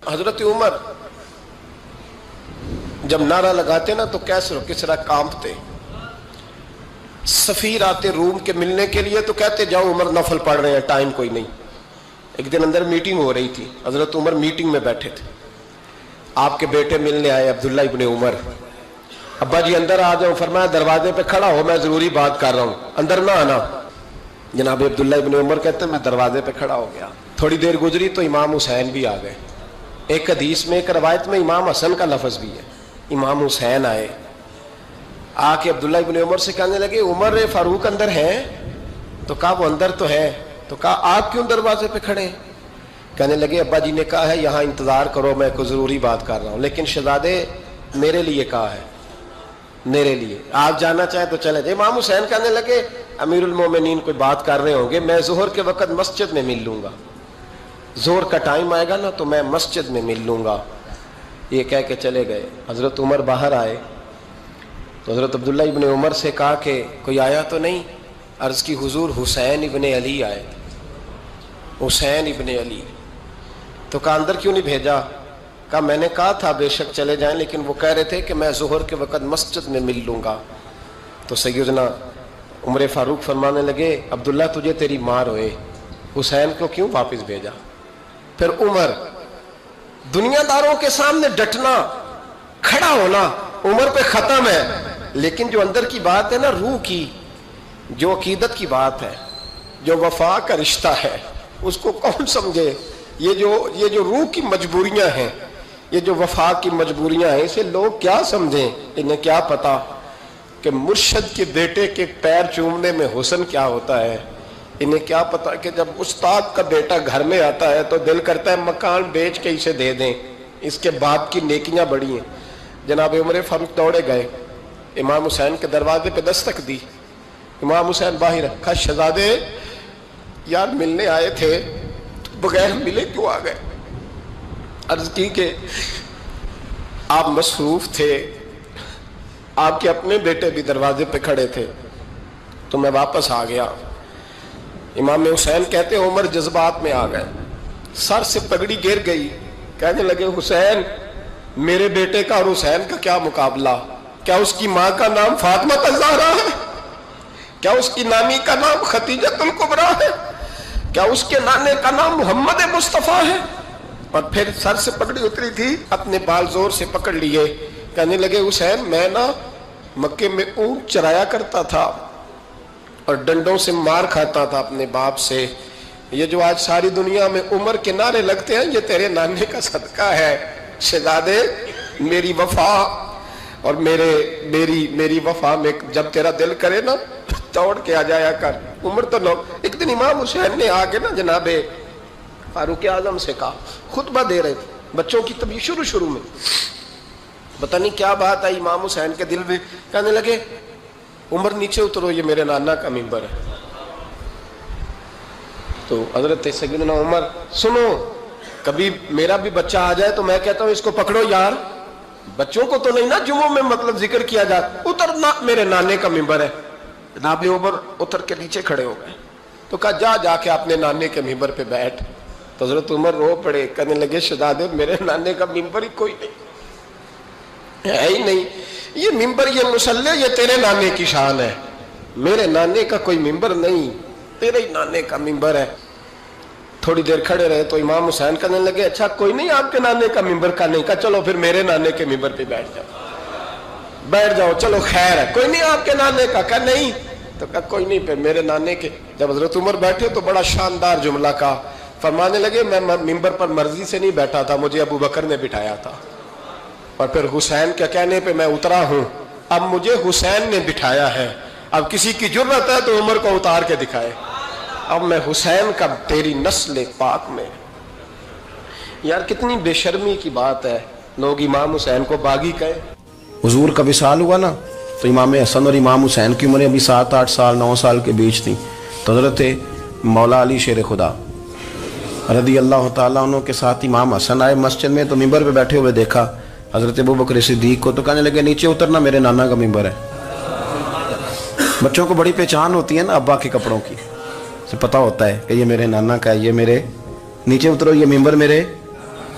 حضرت عمر جب نعرہ لگاتے نا تو کیسر و کسرا کانپتے. سفیر آتے روم کے ملنے کے لیے تو کہتے جاؤ عمر نفل پڑھ رہے ہیں، ٹائم کوئی نہیں. ایک دن اندر میٹنگ ہو رہی تھی، حضرت عمر میٹنگ میں بیٹھے تھے. آپ کے بیٹے ملنے آئے عبداللہ ابن عمر. ابا جی اندر آ جاؤ. فرمایا دروازے پہ کھڑا ہو، میں ضروری بات کر رہا ہوں، اندر نہ آنا. جناب عبداللہ ابن عمر کہتے ہیں میں دروازے پہ کھڑا ہو گیا. تھوڑی دیر گزری تو امام حسین بھی آ گئے. ایک حدیث میں، ایک روایت میں امام حسن کا لفظ بھی ہے. امام حسین آئے، آ کے عبداللہ ابن عمر سے کہنے لگے عمر فاروق اندر ہیں؟ تو کہا وہ اندر تو ہے. تو کہا آپ کیوں دروازے پہ کھڑے ہیں؟ کہنے لگے ابا جی نے کہا ہے یہاں انتظار کرو، میں کوئی ضروری بات کر رہا ہوں. لیکن شہزادے میرے لیے کہا ہے، میرے لیے آپ جانا چاہیں تو چلے جائیں. امام حسین کہنے لگے امیر المومنین کوئی بات کر رہے ہوں گے، میں ظہر کے وقت مسجد میں مل لوں گا، ظہر کا ٹائم آئے گا نا تو میں مسجد میں مل لوں گا. یہ کہہ کے چلے گئے. حضرت عمر باہر آئے تو حضرت عبداللہ ابن عمر سے کہا کہ کوئی آیا تو نہیں؟ عرض کی حضور حسین ابن علی آئے. حسین ابن علی. تو کہا اندر کیوں نہیں بھیجا؟ کہا میں نے کہا تھا بے شک چلے جائیں، لیکن وہ کہہ رہے تھے کہ میں ظہر کے وقت مسجد میں مل لوں گا. تو سیدنا عمر فاروق فرمانے لگے عبداللہ تجھے تیری مار ہوئے، حسین کو کیوں واپس بھیجا؟ پھر عمر دنیا داروں کے سامنے ڈٹنا، کھڑا ہونا عمر پہ ختم ہے، لیکن جو اندر کی بات ہے نا، روح کی، جو عقیدت کی بات ہے، جو وفا کا رشتہ ہے، اس کو کون سمجھے؟ یہ جو روح کی مجبوریاں ہیں، یہ جو وفا کی مجبوریاں ہیں، اسے لوگ کیا سمجھیں؟ انہیں کیا پتا کہ مرشد کے بیٹے کے پیر چومنے میں حسن کیا ہوتا ہے. انہیں کیا پتا کہ جب استاد کا بیٹا گھر میں آتا ہے تو دل کرتا ہے مکان بیچ کے اسے دے دیں، اس کے باپ کی نیکیاں بڑی ہیں. جناب عمر فاروق دوڑے گئے، امام حسین کے دروازے پہ دستک دی. امام حسین باہر رکھا. شہزادے یار ملنے آئے تھے، بغیر ملے کیوں آ گئے؟ عرض کی کہ آپ مصروف تھے، آپ کے اپنے بیٹے بھی دروازے پہ کھڑے تھے تو میں واپس آ گیا. امام حسین کہتے ہیں عمر جذبات میں آ گئے، سر سے پگڑی گر گئی. کہنے لگے حسین میرے بیٹے کا اور حسین کا کیا مقابلہ؟ کیا اس کی ماں کا نام فاطمہ الزہرا ہے؟ کیا اس کی نانی کا نام ختیجۃ الکبریٰ ہے؟ کیا اس کے نانے کا نام محمد مصطفیٰ ہے؟ اور پھر سر سے پگڑی اتری تھی، اپنے بال زور سے پکڑ لیے. کہنے لگے حسین میں نا مکے میں اونٹ چرایا کرتا تھا اور ڈنڈوں سے مار کھاتا تھا اپنے باپ سے. یہ جو آج ساری دنیا میں عمر کے نعرے لگتے ہیں، یہ تیرے نانے کا صدقہ ہے. شہزادے میری وفا اور میری وفا میں جب تیرا دل کرے نا توڑ کے آ جایا کر. عمر تو نو. ایک دن امام حسین نے آ کے نا جناب فاروق اعظم سے کہا، خطبہ دے رہے تھے بچوں کی طبیعت شروع میں، پتہ نہیں کیا بات آئی امام حسین کے دل میں. کہنے لگے عمر نیچے اترو، یہ میرے نانا کا ممبر ہے. تو حضرت سیدنا عمر سنو، کبھی میرا بھی بچہ آ جائے تو میں کہتا ہوں اس کو پکڑو یار، بچوں کو تو نہیں نا جمعوں میں مطلب ذکر کیا جاتا، اترنا میرے نانے کا ممبر ہے. جناب عمر اتر کے نیچے کھڑے ہو گئے. تو کہا جا کے اپنے نانے کے ممبر پہ بیٹھ. تو حضرت عمر رو پڑے. کہنے لگے شہزادے میرے نانے کا ممبر ہی کوئی نہیں ہے ہی نہیں. یہ ممبر، یہ مصلی، یہ تیرے نانے کی شان ہے. میرے نانے کا کوئی ممبر نہیں، تیرے ہی نانے کا ممبر ہے. تھوڑی دیر کھڑے رہے تو امام حسین کہنے لگے اچھا کوئی نہیں آپ کے نانے کا ممبر کا نہیں؟ کہا چلو پھر میرے نانے کے ممبر پہ بیٹھ جاؤ، چلو خیر ہے. کوئی نہیں آپ کے نانے کا؟ کہا نہیں. تو کہا کوئی نہیں پھر میرے نانے کے. جب حضرت عمر بیٹھے تو بڑا شاندار جملہ کہا. فرمانے لگے میں ممبر پر مرضی سے نہیں بیٹھا تھا، مجھے ابو بکر نے بٹھایا تھا، اور پھر حسین کے کہنے پہ میں اترا ہوں. اب مجھے حسین نے بٹھایا ہے، اب کسی کی جرت ہے تو عمر کو اتار کے دکھائے. اب میں حسین کا تیری نسل پاک میں. یار کتنی بے شرمی کی بات ہے، لوگ امام حسین کو باغی کہے. حضور کا وصال ہوا نا تو امام حسن اور امام حسین کی عمریں ابھی 7-8 سال 9 سال کے بیچ تھیں. تو حضرت مولا علی شیر خدا رضی اللہ تعالیٰ عنہ کے ساتھ امام حسن آئے مسجد میں تو ممبر پہ بیٹھے ہوئے دیکھا حضرت ابوبکر صدیق کو. تو کہنے لگے نیچے اترنا، میرے نانا کا ممبر ہے. بچوں کو بڑی پہچان ہوتی ہے نا ابا کے کپڑوں کی، سے پتہ ہوتا ہے کہ یہ میرے نانا کا ہے، یہ میرے، نیچے اترو یہ ممبر میرے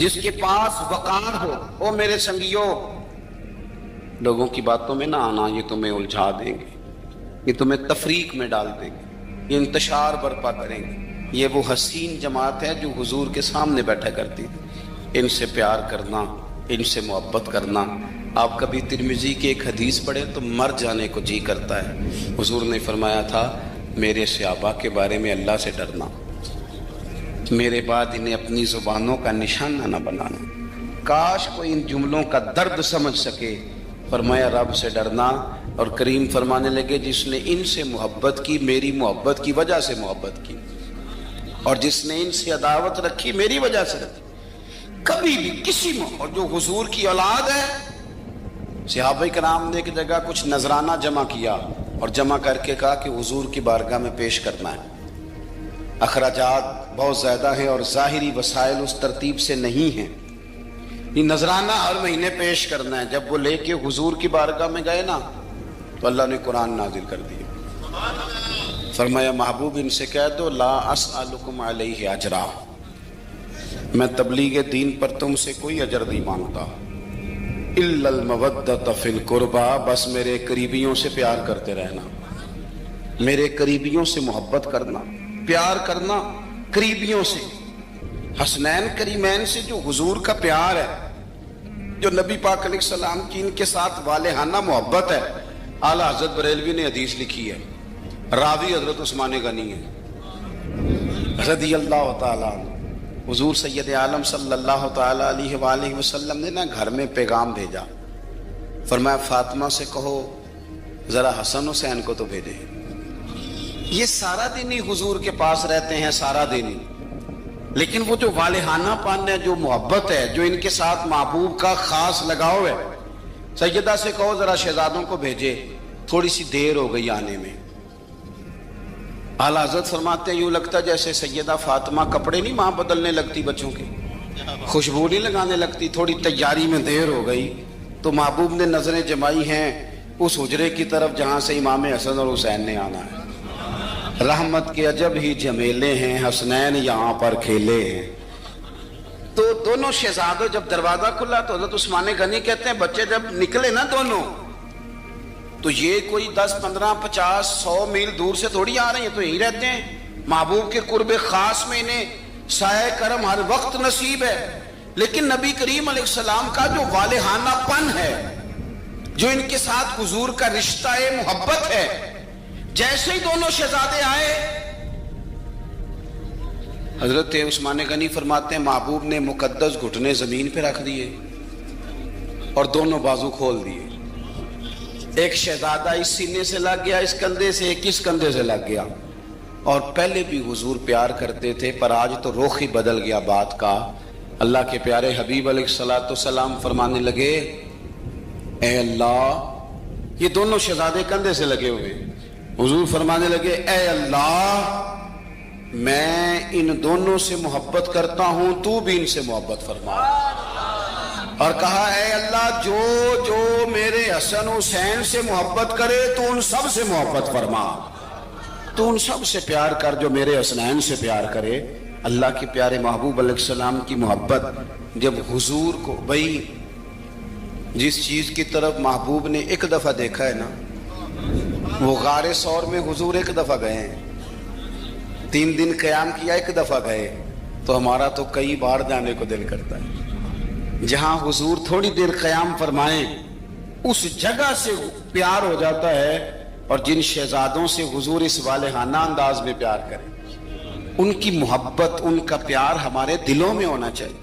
جس کے پاس وقار ہو. او میرے سنگیوں، لوگوں کی باتوں میں نہ آنا، یہ تمہیں الجھا دیں گے، یہ تمہیں تفریق میں ڈال دیں گے، یہ انتشار برپا کریں گے. یہ وہ حسین جماعت ہے جو حضور کے سامنے بیٹھا کرتی تھی. ان سے پیار کرنا، ان سے محبت کرنا. آپ کبھی ترمذی کی ایک حدیث پڑھیں تو مر جانے کو جی کرتا ہے. حضور نے فرمایا تھا میرے صحابہ کے بارے میں اللہ سے ڈرنا، میرے بعد انہیں اپنی زبانوں کا نشانہ نہ بنانا. کاش کوئی ان جملوں کا درد سمجھ سکے. فرمایا رب سے ڈرنا، اور کریم فرمانے لگے جس نے ان سے محبت کی میری محبت کی وجہ سے محبت کی، اور جس نے ان سے عداوت رکھی میری وجہ سے رکھی. کبھی بھی کسی اور جو حضور کی اولاد ہے، صحابہ کرام نے ایک جگہ کچھ نذرانہ جمع کیا اور جمع کر کے کہا کہ حضور کی بارگاہ میں پیش کرنا ہے. اخراجات بہت زیادہ ہیں اور ظاہری وسائل اس ترتیب سے نہیں ہیں. یہ نذرانہ ہر مہینے پیش کرنا ہے. جب وہ لے کے حضور کی بارگاہ میں گئے نا تو اللہ نے قرآن نازل کر دیا. فرمایا محبوب ان سے کہہ دو لا اسألکم علیہ اجرا، میں تبلیغ دین پر تم سے کوئی اجر نہیں مانگتا. الا المودۃ فی القربى، بس میرے قریبیوں سے پیار کرتے رہنا، میرے قریبیوں سے محبت کرنا، پیار کرنا قریبیوں سے. حسنین کریمین سے جو حضور کا پیار ہے، جو نبی پاک علیہ السلام کی ان کے ساتھ والہانہ محبت ہے. اعلیٰ حضرت بریلوی نے حدیث لکھی ہے، راوی حضرت عثمان غنی ہے رضی اللہ تعالیٰ عنہ. حضور سید عالم صلی اللہ تعالیٰ علیہ وآلہ وسلم نے نا گھر میں پیغام بھیجا. فرمایا فاطمہ سے کہو ذرا حسن حسین کو تو بھیجے. یہ سارا دن ہی حضور کے پاس رہتے ہیں، سارا دن ہی، لیکن وہ جو والہانہ پن ہے، جو محبت ہے، جو ان کے ساتھ محبوب کا خاص لگاؤ ہے. سیدہ سے کہو ذرا شہزادوں کو بھیجے، تھوڑی سی دیر ہو گئی آنے میں. اعلیٰ حضرت فرماتے ہیں یوں لگتا جیسے سیدہ فاطمہ کپڑے نہیں ماں بدلنے لگتی بچوں کے، خوشبو نہیں لگانے لگتی، تھوڑی تیاری میں دیر ہو گئی تو محبوب نے نظریں جمائی ہیں اس حجرے کی طرف جہاں سے امام حسن اور حسین نے آنا ہے. رحمت کے عجب ہی جمیلے ہیں، حسنین یہاں پر کھیلے ہیں. تو دونوں شہزادوں جب دروازہ کھلا تو حضرت عثمان غنی کہتے ہیں بچے جب نکلے نا دونوں تو یہ کوئی 10 15 50 100 میل دور سے تھوڑی آ رہے ہیں، تو یہیں رہتے ہیں. محبوب کے قرب خاص میں انہیں سایہ کرم ہر وقت نصیب ہے. لیکن نبی کریم علیہ السلام کا جو والہانہ پن ہے، جو ان کے ساتھ حضور کا رشتہ محبت ہے، جیسے ہی دونوں شہزادے آئے حضرت عثمان غنی فرماتے ہیں محبوب نے مقدس گھٹنے زمین پہ رکھ دیے اور دونوں بازو کھول دیے. ایک شہزادہ اس سینے سے لگ گیا اس کندھے سے، ایک اس کندھے سے لگ گیا. اور پہلے بھی حضور پیار کرتے تھے پر آج تو رخ ہی بدل گیا بات کا. اللہ کے پیارے حبیب علیہ الصلوۃ والسلام فرمانے لگے اے اللہ، یہ دونوں شہزادے کندھے سے لگے ہوئے. حضور فرمانے لگے اے اللہ، میں ان دونوں سے محبت کرتا ہوں، تو بھی ان سے محبت فرما. اور کہا اے اللہ، جو جو میرے حسن حسین سے محبت کرے تو ان سب سے محبت فرما، تو ان سب سے پیار کر جو میرے حسنین سے پیار کرے. اللہ کے پیارے محبوب علیہ السلام کی محبت جب حضور کو، بھئی جس چیز کی طرف محبوب نے ایک دفعہ دیکھا ہے نا، وہ غار ثور میں حضور ایک دفعہ گئے ہیں، 3 دن قیام کیا ایک دفعہ گئے، تو ہمارا تو کئی بار جانے کو دل کرتا ہے. جہاں حضور تھوڑی دیر قیام فرمائیں اس جگہ سے پیار ہو جاتا ہے. اور جن شہزادوں سے حضور اس والہانہ انداز میں پیار کریں، ان کی محبت، ان کا پیار ہمارے دلوں میں ہونا چاہیے.